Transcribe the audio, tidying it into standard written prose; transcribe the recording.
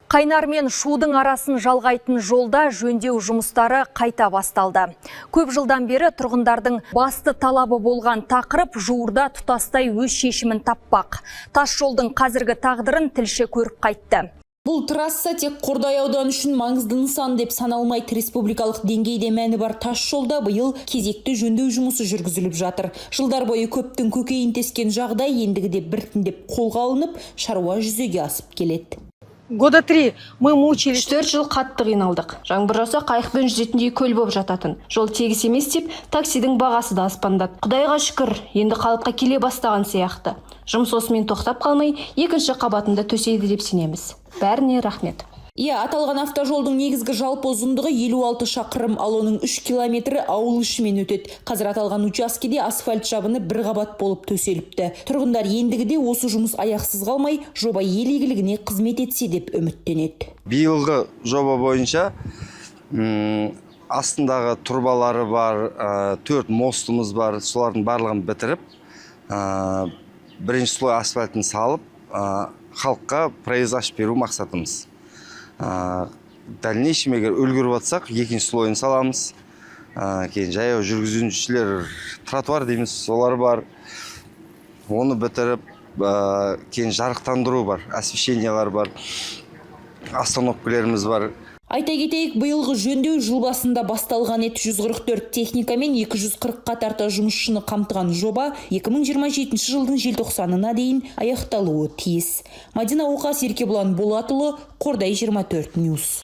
Қайнар мен Шудың арасын жалғайтын жолда жөндеу жұмыстары қайта басталды. Көп жылдан бері тұрғындардың басты талабы болған тақырып жуырда тұтастай өз шешімін таппақ. Тас жолдың қазіргі тағдырын тілші көріп қайтты. Бұл трасса тек Қордай ауданы үшін маңызды нысан деп саналмайды. Республикалық деңгейде мәні бар тас жолда биыл кезекті жөндеу жұмысы жүргізіліп жатыр. Жылдар бойы көптің көкейін тескен жағдай ендігіде біртіндеп қолға алынып, шаруа жүзеге асып келеді. Года 3 мы мучились. 4 жыл қатты қиналдық. Жаңбыр жауса қайықпен жүзетіндей көл болып жататын. Жол тегіс емес деп таксидің бағасы да аспандады. Құдайға шүкір, енді қалыпқа келе бастаған сияқты. Жұмыс осымен тоқтап қалмай, екінші қабатында төсейді деп сенеміз. Бәріне рахмет. Аталған автожолдың негізгі жалпы ұзындығы 56 шақырым, ал оның 3 километрі ауыл ішімен өтеді. Қазір аталған учаскеде асфальт жабыны бір қабат болып төселіпті. Тұрғындар ендігіде осы жұмыс аяқсыз қалмай, жоба ел игілігіне қызмет етсе деп үміттенеді. Биылғы жоба бойынша астындағы турбалары бар, 4 мостымыз бар, солардың барлығын бітіріп, бірінші слой асфальтын салып, халыққа проезд ашып беру мақсатымыз. Дальнейшем егер үлгеріп атсақ, екінші слойын саламыз. Кейін жаяу жүргізушілер тротуар дейміз, солар бар. Оны бітіріп, кейін жарықтандыру бар, освещениялар бар, остановкаларымыз бар. Айта кетейік, биылғы жөндеу жыл басында басталған ет. 144 техника мен 240-қа тарта жұмысшыны қамтыған жоба 2027 жылдың желтоқсанына дейін аяқталуы тиіс. Мадина Оқас, Еркебұлан Болатұлы, Қордай 24 Ньюс.